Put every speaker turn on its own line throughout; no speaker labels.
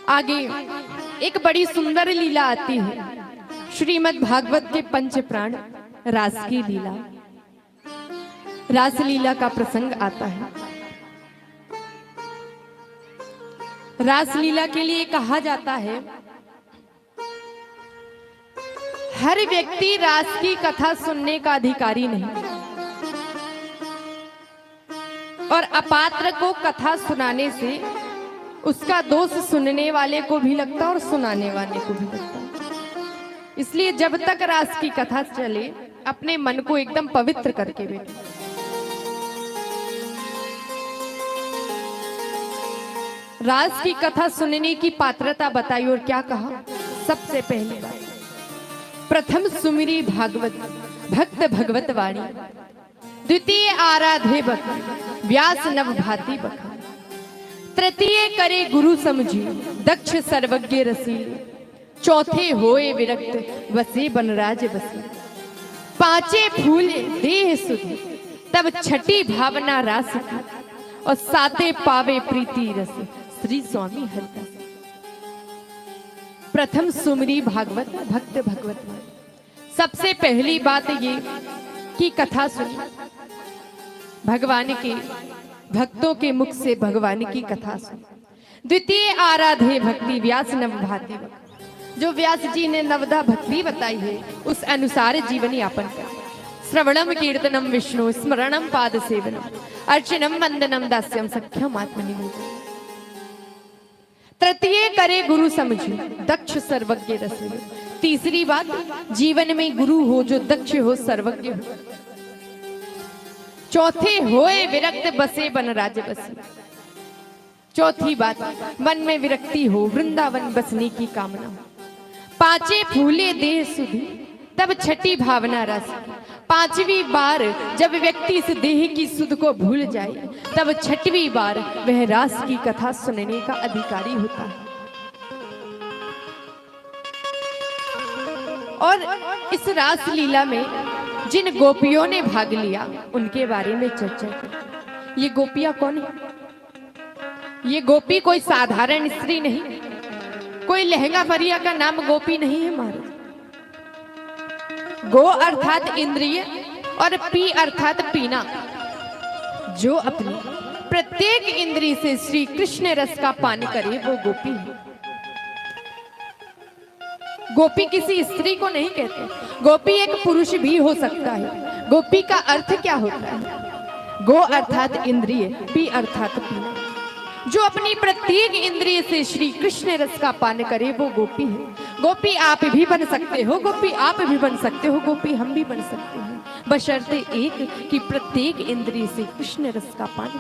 आगे एक बड़ी सुंदर लीला आती है, श्रीमद् भागवत के पंच प्राण रास की लीला। रास लीला का प्रसंग आता है। रास लीला के लिए कहा जाता है, हर व्यक्ति रास की कथा सुनने का अधिकारी नहीं, और अपात्र को कथा सुनाने से उसका दोष सुनने वाले को भी लगता और सुनाने वाले को भी लगता। इसलिए जब तक रास की कथा चले अपने मन को एकदम पवित्र करके बैठे। रास की कथा सुनने की पात्रता बताई और क्या कहा। सबसे पहली बात, प्रथम सुमिरी भागवत भक्त भगवत वाणी, द्वितीय आराधे भक्त व्यास नव भाति बख, तृतीय करे गुरु समझी दक्ष सर्वज्ञ रसीले, चौथे होए विरक्त वसे बनराज बसी, पांचे फूले देह सुधि तब छठी भावना रास की, और साते पावे प्रीति रस श्री स्वामी हरिदास। प्रथम सुमरी भागवत भक्त भगवत। सबसे पहली बात ये कि कथा सुनी, भगवान के भक्तों के मुख से भगवान की कथा सुनी। द्वितीय आराधे भक्ति व्यास नव भाति, जो व्यास जी ने नवधा भक्ति बताई है उस अनुसार जीवन यापन कर। श्रवणम कीर्तनम विष्णु स्मरणम पाद सेवनम, अर्चनम वंदनम दास्यम सख्यम आत्मनिवेदनम। तृतीय करे गुरु समझी दक्ष सर्वज्ञ रसीले। तीसरी बात, जीवन में गुरु हो जो दक्ष हो सर्वज्ञ हो। चौथे होए विरक्त बसे बनराज बसी। चौथी बात, मन में विरक्ति हो, वृंदावन बसने की कामना हो। पांचे फूले देह सुधि तब छठी भावना रस। पांचवी बार जब व्यक्ति इस देह की सुध को भूल जाए तब छठवीं बार वह रास की कथा सुनने का अधिकारी होता है। और इस रास लीला में जिन गोपियों ने भाग लिया उनके बारे में चर्चा की। ये गोपियां कौन है? ये गोपी कोई साधारण स्त्री नहीं, कोई लहंगा फरिया का नाम गोपी नहीं है महाराज। गो अर्थात इंद्रिय और पी अर्थात पीना, जो अपनी प्रत्येक इंद्रिय से श्री कृष्ण रस का पान करे वो गोपी है। गोपी किसी स्त्री को नहीं कहते, गोपी एक पुरुष भी हो सकता है। गोपी का अर्थ क्या होता है? गो अर्थात इंद्रिय, पी अर्थात पीना, जो अपनी प्रत्येक इंद्रिय से श्री कृष्ण रस का पान करे वो गोपी है। गोपी आप भी बन सकते हो, गोपी आप भी बन सकते हो, गोपी हम भी बन सकते हैं, बशर्ते एक कि प्रत्येक इंद्रिय से कृष्ण रस का पान।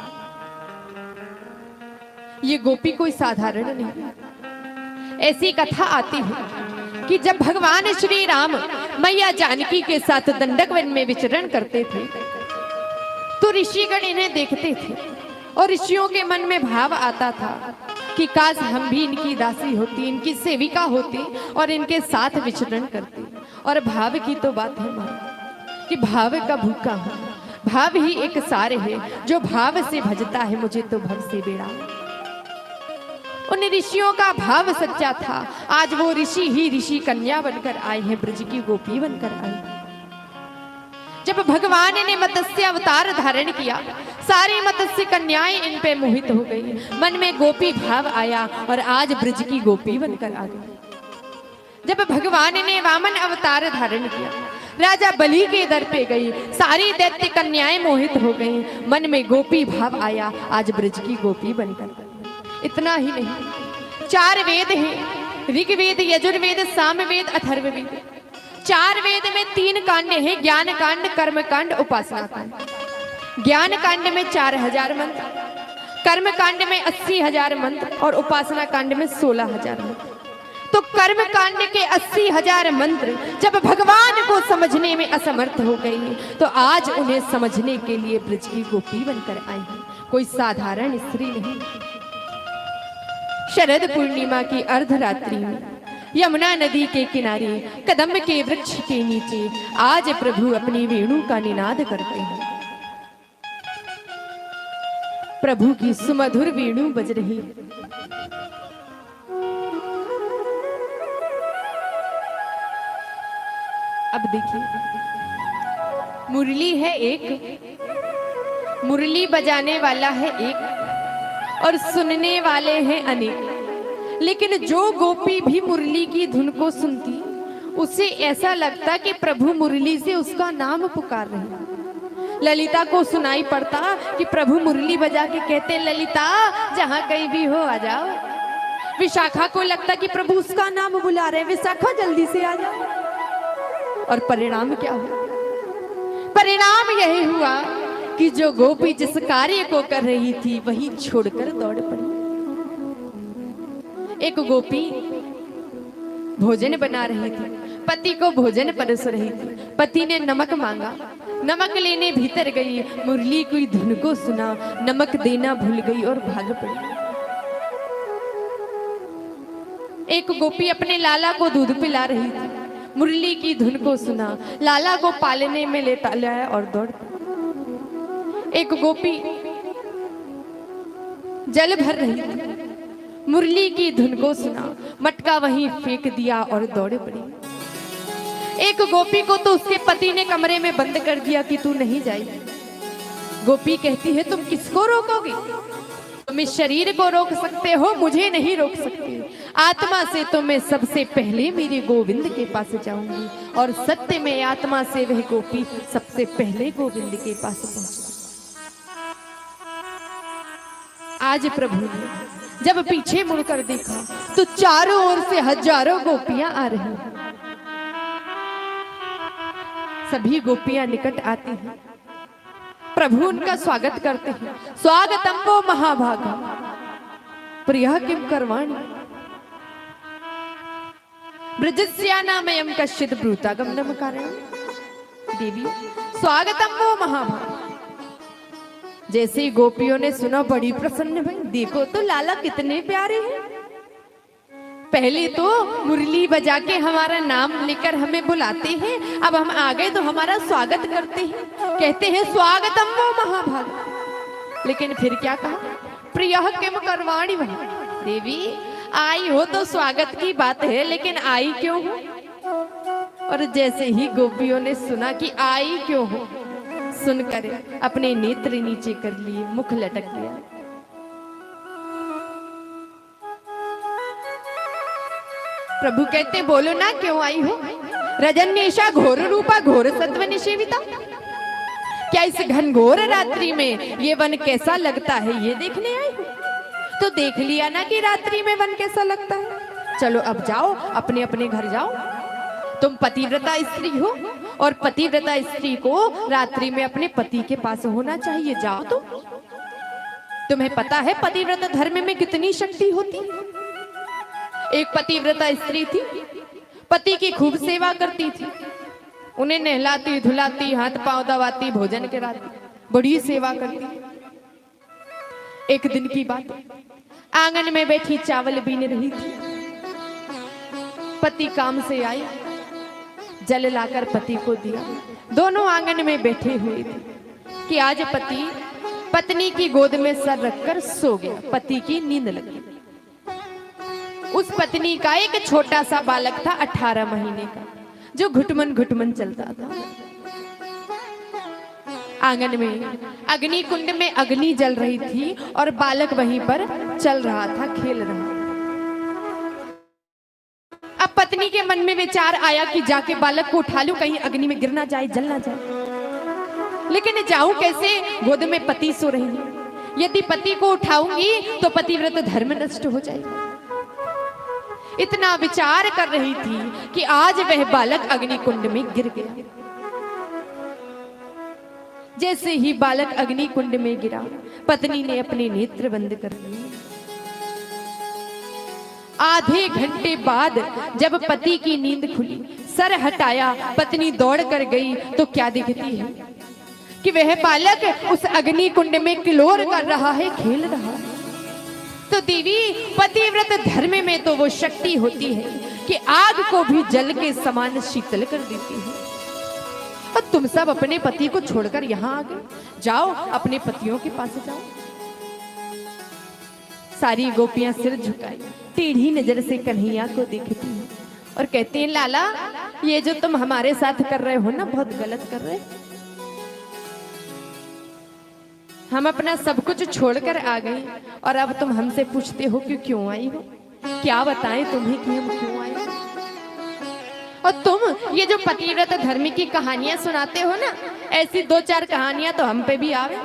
ये गोपी कोई साधारण नहीं। ऐसी कथा आती है कि जब भगवान श्री राम मैया जानकी के साथ दंडक वन में विचरण करते थे तो ऋषिगण इन्हें देखते थे और ऋषियों के मन में भाव आता था कि काश हम भी इनकी दासी होती, इनकी सेविका होती और इनके साथ विचरण करती। और भाव की तो बात है मां कि भाव का भूखा हूं, भाव ही एक सार है, जो भाव से भजता है मुझे तो भव से बेड़ा। उन ऋषियों का भाव सच्चा था। आज वो ऋषि ही ऋषि कन्या बनकर आए हैं, ब्रज की गोपी बनकर आए। जब भगवान ने मत्स्य अवतार धारण किया, सारी मत्स्य कन्याएं इन पे मोहित हो गई, मन में गोपी भाव आया और आज ब्रज की गोपी बनकर आ गई। जब भगवान ने वामन अवतार धारण किया, राजा बलि के दर पे गई, सारी दैत्य कन्याएं मोहित हो गई, मन में गोपी भाव आया, आज ब्रज की गोपी बनकर। इतना ही नहीं, 4 वेद हैं, ऋग्वेद, यजुर्वेद, सामवेद, अथर्ववेद। 4 वेद में 3 कांड हैं, ज्ञान कांड, कर्म कांड, उपासना कांड। ज्ञान कांड में 4000 मंत्र, कर्म कांड में 80,000 मंत्र और उपासना कांड में 16,000 मंत्र। तो कर्म कांड के 80,000 मंत्र जब भगवान को समझने में असमर्थ हो गई तो आज उन्हें समझने के लिए ब्रज की गोपी बनकर आई है, कोई साधारण स्त्री नहीं। शरद पूर्णिमा की अर्धरात्रि में यमुना नदी के किनारे कदम्ब के वृक्ष के नीचे आज प्रभु अपनी वेणु का निनाद करते हैं। प्रभु की सुमधुर वेणु बज रही है। अब देखिए, मुरली है एक, मुरली बजाने वाला है एक और सुनने वाले हैं अनेक। लेकिन जो गोपी भी मुरली की धुन को सुनती उसे ऐसा लगता कि प्रभु मुरली से उसका नाम पुकार रहे हैं। ललिता को सुनाई पड़ता कि प्रभु मुरली बजा के कहते, ललिता जहां कहीं भी हो आ जाओ। विशाखा को लगता कि प्रभु उसका नाम बुला रहे, विशाखा जल्दी से आ जाओ। और परिणाम क्या हुआ? परिणाम यही हुआ कि जो गोपी जिस कार्य को कर रही थी वही छोड़कर दौड़ पड़ी। एक गोपी भोजन बना रही थी, पति को भोजन परोस रही थी। पति ने नमक मांगा, नमक लेने भीतर गई, मुरली की धुन को सुना, नमक देना भूल गई और भाग पड़ी। एक गोपी अपने लाला को दूध पिला रही थी, मुरली की धुन को सुना, लाला को पालने में लेटा लाया और दौड़ पड़ी। एक गोपी जल भर रही थी, मुरली की धुन को सुना, मटका वहीं फेंक दिया और दौड़ पड़ी। एक गोपी को तो उसके पति ने कमरे में बंद कर दिया कि तू नहीं जाएगी। गोपी कहती है, तुम किसको रोकोगे? तुम इस शरीर को रोक सकते हो, मुझे नहीं रोक सकते। आत्मा से तो मैं सबसे पहले मेरे गोविंद के पास जाऊंगी, और सत्य में आत्मा से वह गोपी सबसे पहले गोविंद के पास पहुंची। आज प्रभु ने जब पीछे मुड़कर देखा तो चारों ओर से हजारों गोपियां आ रही हैं। सभी गोपियां निकट आती हैं, प्रभु उनका स्वागत करते हैं। स्वागतम वो महाभागा प्रिया किम करवाणी ब्रजस्यानामयम कश्चित् ब्रूतागमनम कारण। देवी स्वागतम वो महाभागा। जैसे ही गोपियों ने सुना बड़ी प्रसन्न भई। देखो तो लाला कितने प्यारे हैं। पहले तो मुरली बजा के हमारा नाम लेकर हमें बुलाते हैं, अब हम आ गए तो हमारा स्वागत करते हैं, कहते हैं स्वागतम वो महाभागा। लेकिन फिर क्या कहा? प्रियः किम करवाणी वही। देवी आई हो तो स्वागत की बात है, लेकिन आई क्यों हो? और जैसे ही गोपियों ने सुना कि आई क्यों हो, सुनकर अपने नेत्र नीचे कर लिए, मुख लटक गया। प्रभु कहते, बोलो ना क्यों आई हो? रजन्येशा घोर रूपा घोर सत्व निषेविता। क्या इस घनघोर रात्रि में ये वन कैसा लगता है ये देखने आई हो? तो देख लिया ना कि रात्रि में वन कैसा लगता है। चलो अब जाओ, अपने अपने घर जाओ। तुम पतिव्रता स्त्री हो, और पतिव्रता स्त्री को रात्रि में अपने पति के पास होना चाहिए। जाओ। तो तुम्हें पता है पतिव्रता धर्म में कितनी शक्ति होती है। एक पतिव्रता स्त्री थी, पति की खूब सेवा करती थी, उन्हें नहलाती धुलाती, हाथ पांव दबाती, भोजन कराती, बड़ी सेवा करती। एक दिन की बात, आंगन में बैठी चावल बीन रही थी। पति काम से आए, जल लाकर पति को दिया। दोनों आंगन में बैठे हुए थे कि आज पति पत्नी की गोद में सर रखकर सो गया। पति की नींद लगी। उस पत्नी का एक छोटा सा बालक था 18 महीने का, जो घुटमन घुटमन चलता था। आंगन में अग्नि कुंड में अग्नि जल रही थी और बालक वहीं पर चल रहा था, खेल रहा। अब पत्नी के मन में विचार आया कि जाके बालक को उठा लूं, कहीं अग्नि में गिर ना जाए, जल ना जाए। लेकिन जाऊं कैसे? गोद में पति सो रही है। यदि पति को उठाऊंगी तो पतिव्रत धर्म नष्ट हो जाएगा। इतना विचार कर रही थी कि आज वह बालक अग्नि कुंड में गिर गया। जैसे ही बालक अग्नि कुंड में गिरा, पत्नी ने अपने नेत्र बंद कर लिए। आधे घंटे बाद जब पति की नींद खुली, सर हटाया, पत्नी दौड़ कर गई तो क्या दिखती है कि वह बालक उस अग्नि कुंड में किलोर कर रहा है, खेल रहा है। तो देवी पतिव्रत धर्म में तो वो शक्ति होती है कि आग को भी जल के समान शीतल कर देती है। और तुम सब अपने पति को छोड़कर यहाँ आ गए। जाओ अपने पतियों के पास जाओ। सारी गोपियां सिर झुकाई, टेढ़ी नजर से कन्हैया को देखती हैं। और कहती हैं लाला ये जो तुम हमारे साथ कर रहे हो ना बहुत गलत कर रहे। हम अपना सब कुछ छोड़कर आ गए और अब तुम हमसे पूछते हो कि क्यों आई हो। क्या बताएं तुम्हें कि हम क्यों आए। और तुम ये जो पतिव्रत धर्म की कहानियां सुनाते हो ना, ऐसी 2-4 कहानियां तो हम पे भी आवे।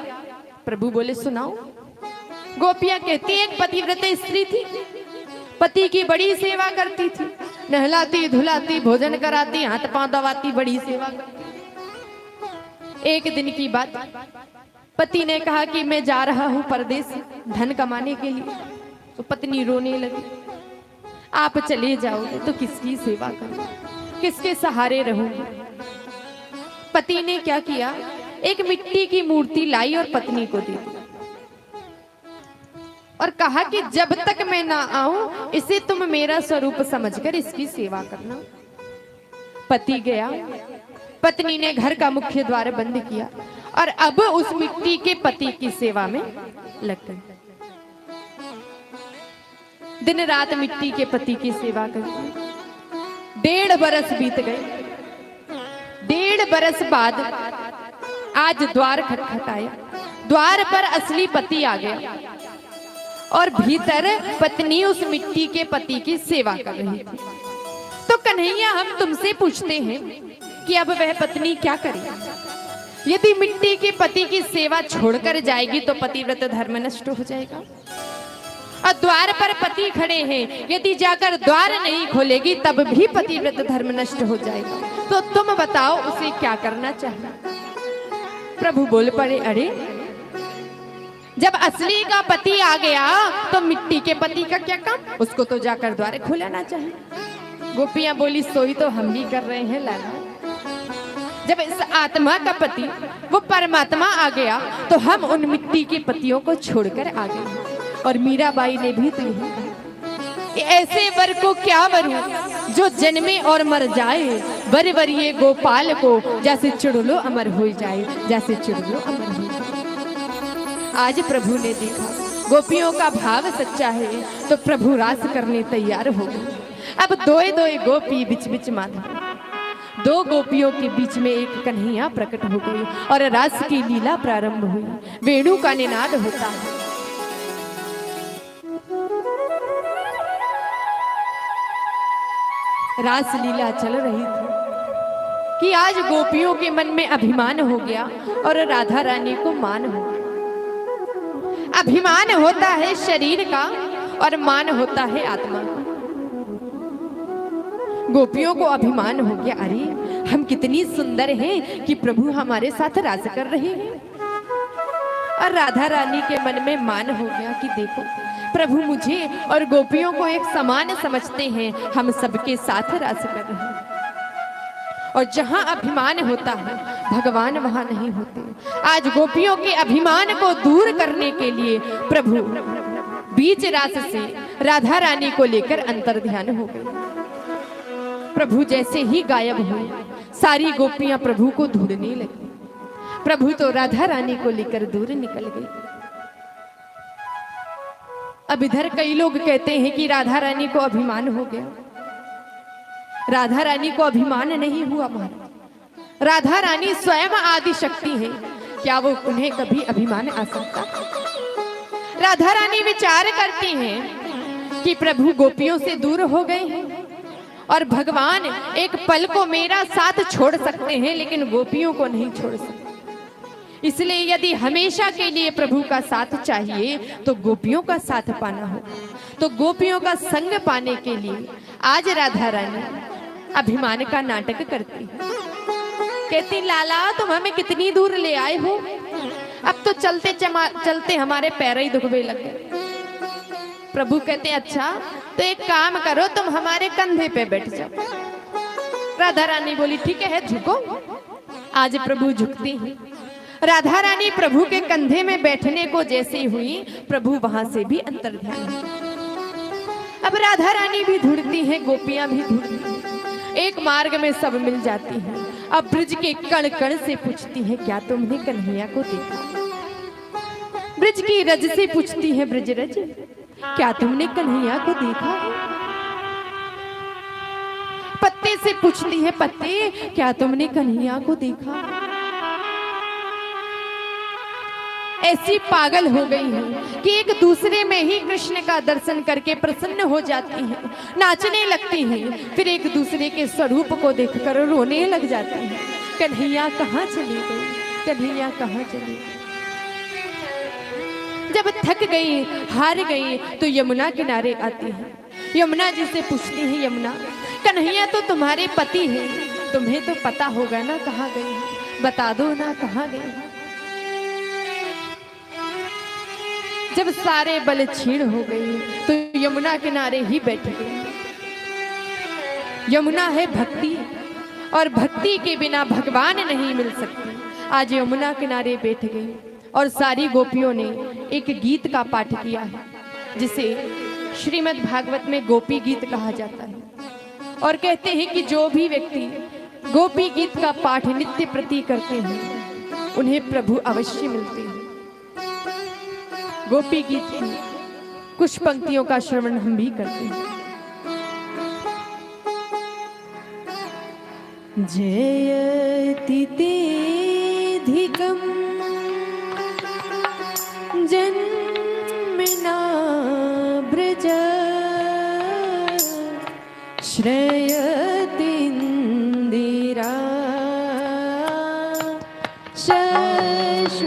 प्रभु बोले सुनाओ। गोपियां कहती एक पतिव्रत स्त्री थी, पति की बड़ी सेवा करती थी, नहलाती धुलाती भोजन कराती हाथ पांव दबाती, बड़ी सेवा करती। एक दिन की बात, पति ने कहा कि मैं जा रहा हूं परदेश धन कमाने के लिए। तो पत्नी रोने लगी, आप चले जाओगे तो किसकी सेवा करूं, किसके सहारे रहूंगी। पति ने क्या किया, एक मिट्टी की मूर्ति लाई और पत्नी को दी और कहा कि जब तक मैं ना आऊं इसे तुम मेरा स्वरूप समझकर इसकी सेवा करना। पति गया, पत्नी ने घर का मुख्य द्वार बंद किया और अब उस मिट्टी के पति की सेवा में लग गई। दिन रात मिट्टी के पति की सेवा करती। 1.5 बरस बीत गए। 1.5 बरस बाद आज द्वार खटखटाया। द्वार पर असली पति आ गया और भीतर पत्नी उस मिट्टी के पति की सेवा कर रही थी। तो कन्हैया हम तुमसे पूछते हैं कि अब वह पत्नी क्या करे। यदि मिट्टी के पति की सेवा छोड़कर जाएगी तो पतिव्रत धर्म नष्ट हो जाएगा। और द्वार पर पति खड़े हैं, यदि जाकर द्वार नहीं खोलेगी तब भी पतिव्रत धर्म नष्ट हो जाएगा। तो तुम बताओ उसे क्या करना चाहिए। प्रभु बोल पड़े, अरे जब असली का पति आ गया तो मिट्टी के पति का क्या काम, उसको तो जाकर द्वार खोलाना चाहिए। गोपियां बोली सोई तो हम भी कर रहे हैं लाला। जब इस आत्मा का पति वो परमात्मा आ गया तो हम उन मिट्टी के पतियों को छोड़कर आ गए। और मीराबाई ने भी तो यही कहा, ऐसे वर को क्या वरूं जो जन्मे और मर जाए, वर वरिये गोपाल को जैसे चुड़लो अमर हो जाए, जैसे चुड़लो अमर हो जाए। आज प्रभु ने देखा गोपियों का भाव सच्चा है तो प्रभु रास करने तैयार हो गए। अब 2 गोपी बिच बिच माधव, 2 गोपियों के बीच में एक कन्हैया प्रकट हो गई और रास की लीला प्रारंभ हुई। वेणु का निनाद होता है। रास लीला चल रही थी कि आज गोपियों के मन में अभिमान हो गया और राधा रानी को मान हो गया। अभिमान होता है शरीर का और मान होता है आत्मा का। गोपियों को अभिमान हो गया, अरे हम कितनी सुंदर हैं कि प्रभु हमारे साथ रास कर रहे हैं। और राधा रानी के मन में मान हो गया कि देखो प्रभु मुझे और गोपियों को एक समान समझते हैं, हम सबके साथ रास कर रहे हैं। और जहां अभिमान होता है भगवान वहां नहीं होते। आज गोपियों के अभिमान को दूर करने के लिए प्रभु बीच रास से राधा रानी को लेकर अंतर्ध्यान हो गए। प्रभु जैसे ही गायब हुए सारी गोपियां प्रभु को ढूंढने लगी। प्रभु तो राधा रानी को लेकर दूर निकल गए। अब इधर कई लोग कहते हैं कि राधा रानी को अभिमान हो गया। राधा रानी को अभिमान नहीं हुआ महाराज। राधा रानी स्वयं आदि शक्ति है, क्या वो उन्हें कभी अभिमान आ सकता? राधा रानी विचार करती हैं कि प्रभु गोपियों से दूर हो गए हैं और भगवान एक पल को मेरा साथ छोड़ सकते हैं लेकिन गोपियों को नहीं छोड़ सकते। इसलिए यदि हमेशा के लिए प्रभु का साथ चाहिए तो गोपियों का साथ पाना हो। तो गोपियों का संग पाने के लिए आज राधा रानी अभिमान का नाटक करती है। कहती लाला तुम हमें कितनी दूर ले आए हो, अब तो चलते चलते हमारे पैर ही दुखने लगे। प्रभु कहते अच्छा तो एक काम करो तुम हमारे कंधे पे बैठ जाओ। राधा रानी बोली ठीक है झुको। आज प्रभु झुकती हैं। राधा रानी प्रभु के कंधे में बैठने को जैसे हुई प्रभु वहां से भी अंतर्ध्यान हुए। अब राधा रानी भी ढूंढती हैं, गोपियां भी ढूंढती हैं, एक मार्ग में सब मिल जाती हैं। अब ब्रज के कण कण से पूछती है क्या तुमने कन्हैया को देखा? ब्रज की रज से पूछती है ब्रज रज क्या तुमने कन्हैया को देखा? पत्ते से पूछती है, पत्ते क्या तुमने कन्हैया को देखा? ऐसी पागल हो गई है कि एक दूसरे में ही कृष्ण का दर्शन करके प्रसन्न हो जाती हैं, नाचने लगती हैं, फिर एक दूसरे के स्वरूप को देखकर रोने लग जाती हैं। कन्हैया कहाँ चली गई, कन्हैया कहाँ चली गई? जब थक गई, हार गई, तो यमुना किनारे आती है। यमुना जी से पूछती है, यमुना कन्हैया तो तुम्हारे पति हैं, तुम्हें तो पता होगा ना कहाँ गए हैं, बता दो ना कहाँ गए हैं। जब सारे बल छीण हो गई तो यमुना किनारे ही बैठ गई। यमुना है भक्ति, और भक्ति के बिना भगवान नहीं मिल सकते। आज यमुना किनारे बैठ गई और सारी गोपियों ने एक गीत का पाठ किया है, जिसे श्रीमद् भागवत में गोपी गीत कहा जाता है। और कहते हैं कि जो भी व्यक्ति गोपी गीत का पाठ नित्य प्रति करते हैं, उन्हें प्रभु अवश्य मिलते हैं। गोपी गीत की कुछ पंक्तियों का श्रवण हम भी करते हैं। जयति तेधिकम् जन्मना ब्रज श्रयतीन्दिरा शश्वदत्रिः।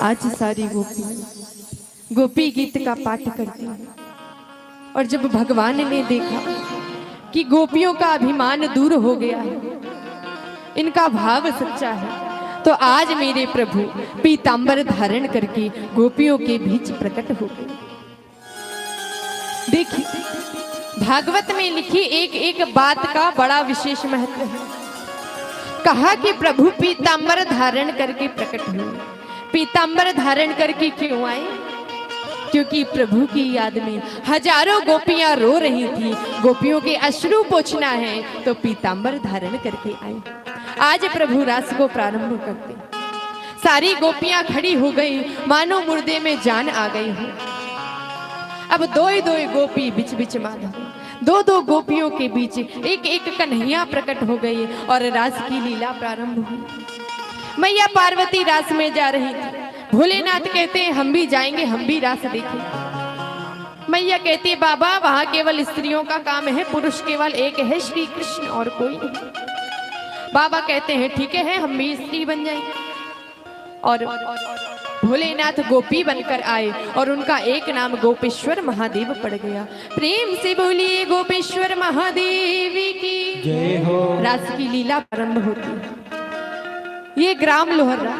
आज सारी गोपी गीत का पाठ करती हैं। और जब भगवान ने देखा कि गोपियों का अभिमान दूर हो गया है, इनका भाव सच्चा है, तो आज मेरे प्रभु पीतांबर धारण करके गोपियों के बीच प्रकट हो गए। देखिए भागवत में लिखी एक एक बात का बड़ा विशेष महत्व है। कहा कि प्रभु पीतांबर धारण करके प्रकट हुए। पीतांबर धारण करके क्यों आए? क्योंकि प्रभु की याद में हजारों गोपियां रो रही थी, गोपियों के अश्रु पोंछना है, तो पीतांबर धारण करके आए। आज प्रभु रास को प्रारंभ करते, सारी गोपियां खड़ी हो गई, मानो मुर्दे में जान आ गई हो। अब दो ही गोपी बिच बिच माधव, दो गोपियों के बीच एक एक कन्हैया प्रकट हो गई और रास की लीला प्रारंभ हुई। मैया पार्वती रास में जा रही थी। भोलेनाथ कहते हैं हम भी जाएंगे, हम भी रास देखें। मैया कहती है बाबा वहां केवल स्त्रियों का काम है, पुरुष केवल एक है, श्री कृष्ण, और कोई नहीं। बाबा कहते हैं ठीक है, हम भी स्त्री बन जाएंगे। और भोलेनाथ गोपी बनकर आए और उनका एक नाम गोपेश्वर महादेव पड़ गया। प्रेम से बोलिए गोपेश्वर महादेव की जय हो। रास की लीला प्रारंभ होती है। ये ग्राम लोहरा,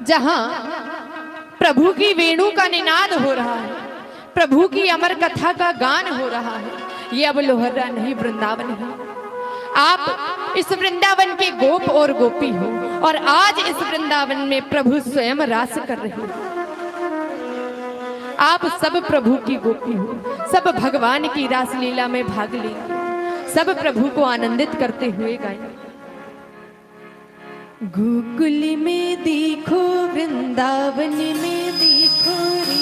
जहां प्रभु की वेणु का निनाद हो रहा है, प्रभु की अमर कथा का गान हो रहा है, ये अब लोहरा नहीं वृंदावन है। आप इस वृंदावन के गोप और गोपी हो, और आज इस वृंदावन में प्रभु स्वयं रास कर रहे हैं। आप सब प्रभु की गोपी हो, सब भगवान की रास लीला में भाग लेंगे, सब प्रभु को आनंदित करते हुए गाएंगे। गोकुल में देखो, वृंदावन में देखो रे,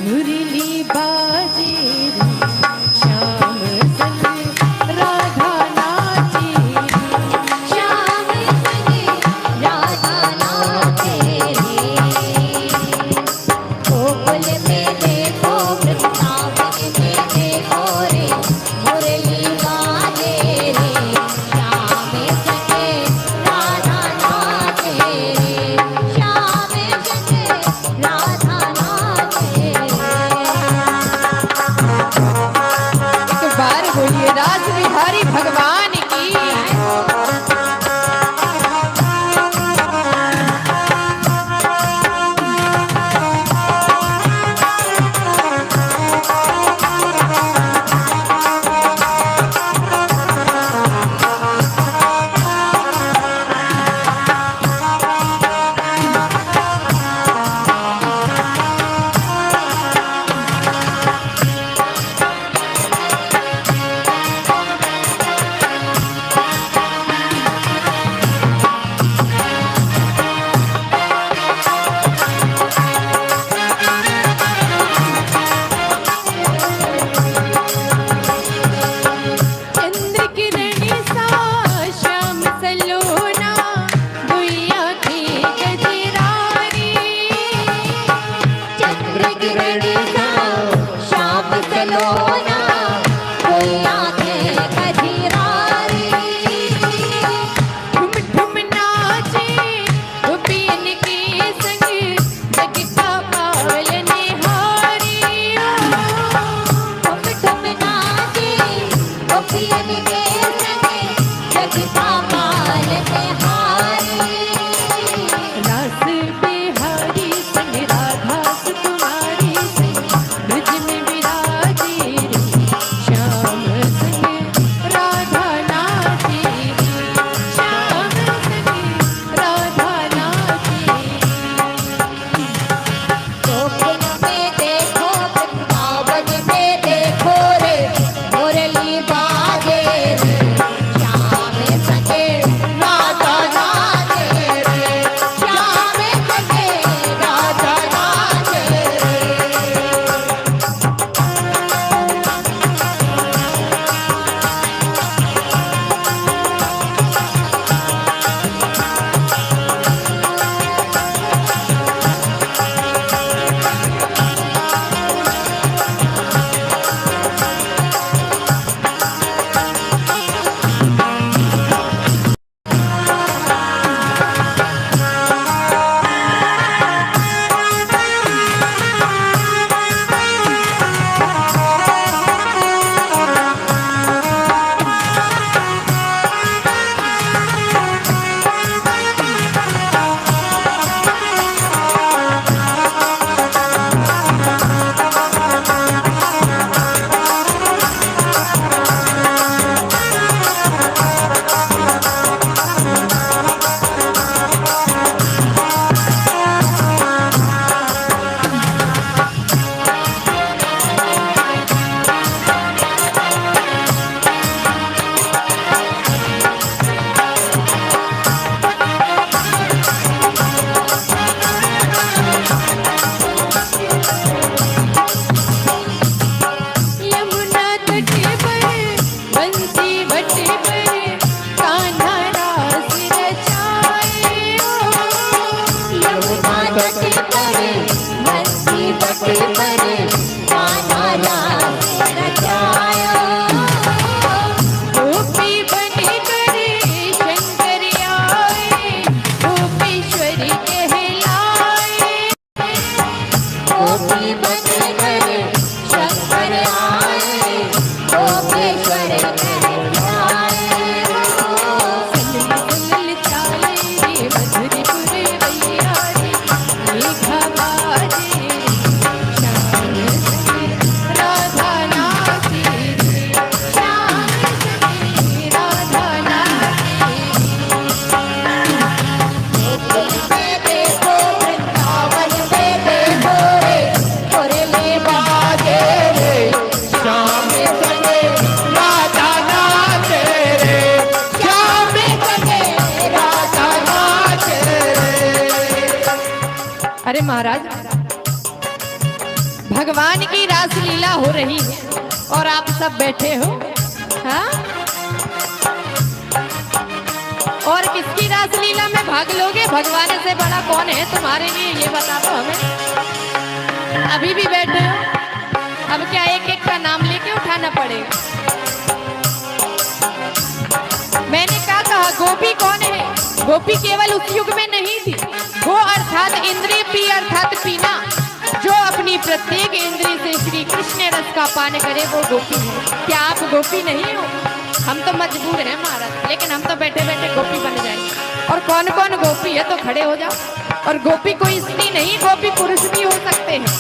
मुरली बाजे रे, श्याम संग राधा नाचे रे, श्याम संग राधा नाचे रे। गोकुल में देखो, वृंदावन में देखो रे, मुरली बाजे रे, श्याम संग राधा नाचे रे, श्याम संग राधा नाचे रे। एक बार बोलिए रास बिहारी भगवान की। अरे महाराज, भगवान की रासलीला हो रही है और आप सब बैठे हो, हाँ? और किसकी रासलीला में भाग लोगे? भगवान से बड़ा कौन है तुम्हारे लिए, ये बता दो हमें। अभी भी बैठे हो, अब क्या एक एक का नाम लेके उठाना पड़ेगा? मैंने क्या कहा, गोपी कौन है? गोपी केवल उस युग में नहीं थी। गो अर्थात इंद्रिय, पी अर्थात पीना। जो अपनी प्रत्येक इंद्रिय से श्री कृष्ण रस का पान करे वो गोपी है। क्या आप गोपी नहीं हो? हम तो मजबूर हैं महाराज, लेकिन हम तो बैठे बैठे गोपी बन जाएंगे। और कौन कौन गोपी है तो खड़े हो जाओ। और गोपी कोई स्त्री नहीं, गोपी पुरुष भी हो सकते हैं।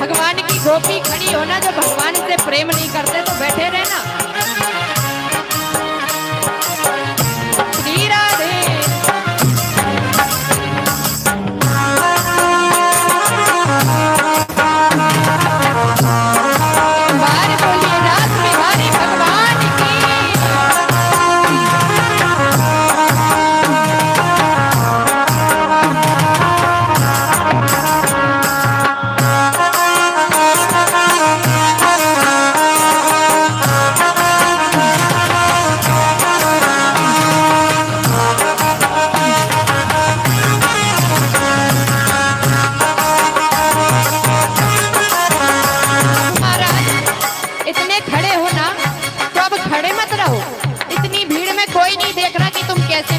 भगवान की गोपी खड़ी होना, जो भगवान से प्रेम नहीं करते तो बैठे रहना। श्री राधे। बार बोलिए रास बिहारी भगवान की।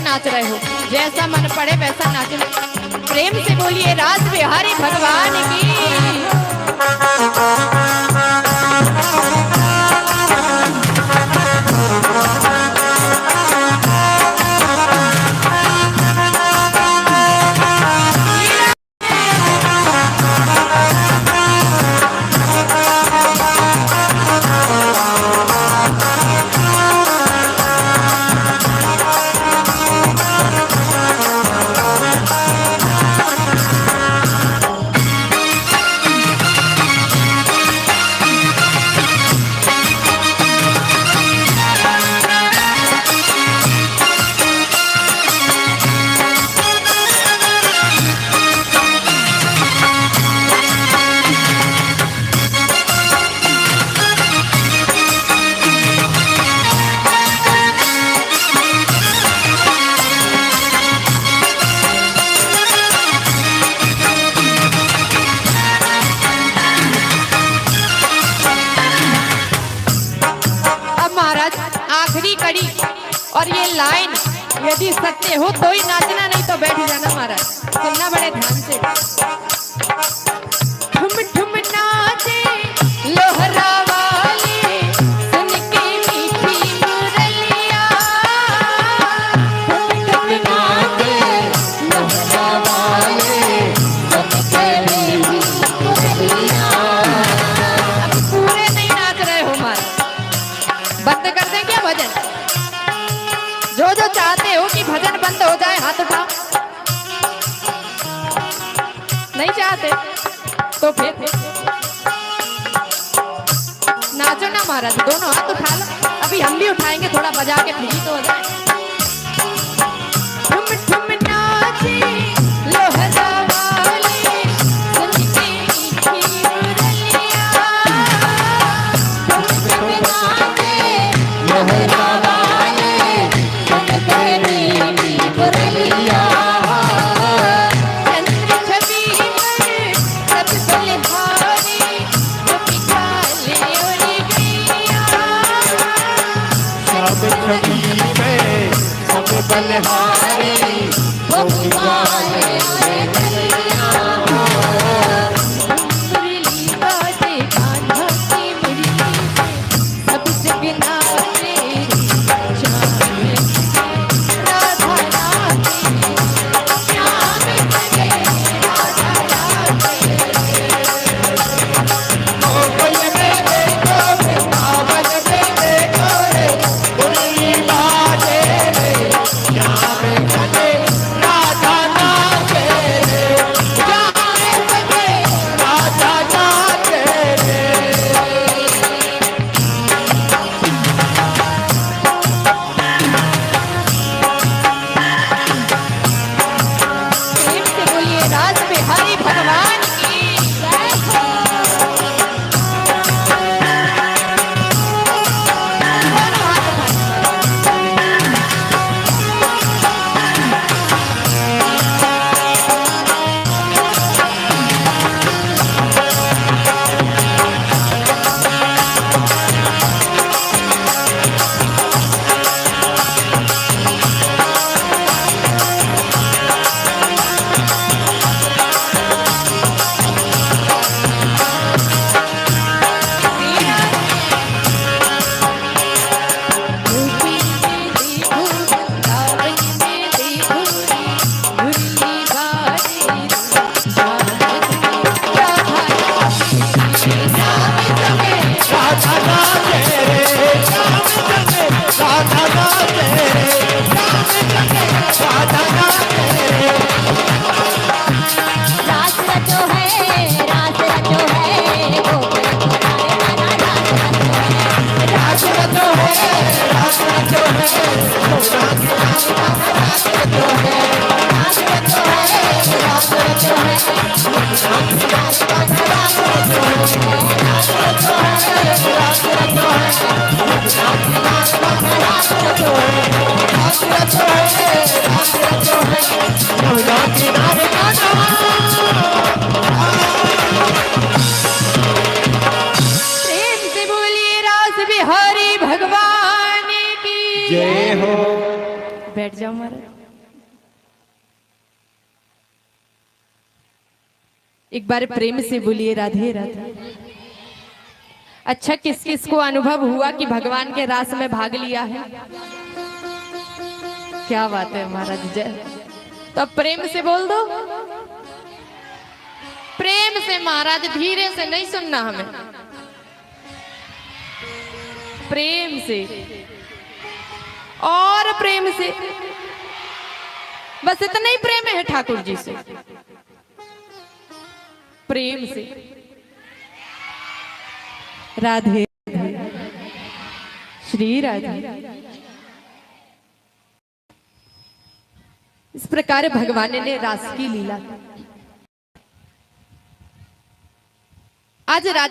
नाच रहे हो, जैसा मन पड़े वैसा नाच लो। प्रेम से बोलिए रास बिहारी भगवान की। आखिरी कड़ी और ये लाइन यदि सत्य हो तो ही नाचना, नहीं तो बैठ जाना महाराज। सुनना बड़े ध्यान से। ठुम ठुम नाचे लोहरा वाले, सुन के मीठी मुरलिया। ठुम ठुम नाचे लोहरा वाले, सुन के मीठी मुरलिया। अब पूरे नहीं नाच रहे हो महाराज, बंद कर दें क्या भजन? जो चाहते हो कि भजन बंद हो जाए हाथ उठाओ। नहीं चाहते तो फिर नाचो ना महाराज, दोनों हाथ उठा लो। अभी हम भी उठाएंगे, थोड़ा बजा के फ्री तो हो जाए। ठुम ठुम नाचे लोहरा वाले, सुन के मीठी मुरलिया। ठुम ठुम नाचे लोहरा वाले, सुन के मीठी मुरलिया। चंद्र छवि पर सब बलिहारी, गोपी काले और गैया। सब छवि में सब बलिहारी, गोपी काले और गैया। मुरली बाजे कान्हा की मुरली से, सब जग नाचे श्याम सगे राधा राधे। श्याम सगे राधा राधे। गोकुल में देखो वृंदावन में देखो रे, मुरली बाजे रे, श्याम सगे राधा नाचे रे। श्याम सगे राधा नाचे रे। भगवान की
जय हो।
बैठ जाओ महाराज। एक बार प्रेम से बोलिए राधे राधे। अच्छा, किस किस को अनुभव हुआ कि भगवान के रास में भाग लिया है? क्या बात है महाराज, जय। तो प्रेम से बोल दो, प्रेम से महाराज, धीरे से नहीं सुनना हमें, प्रेम से और प्रेम से, बस इतना ही प्रेम है ठाकुर जी से, प्रेम से। राधे श्री राधे। इस प्रकार भगवान ने रास की लीला। आज रात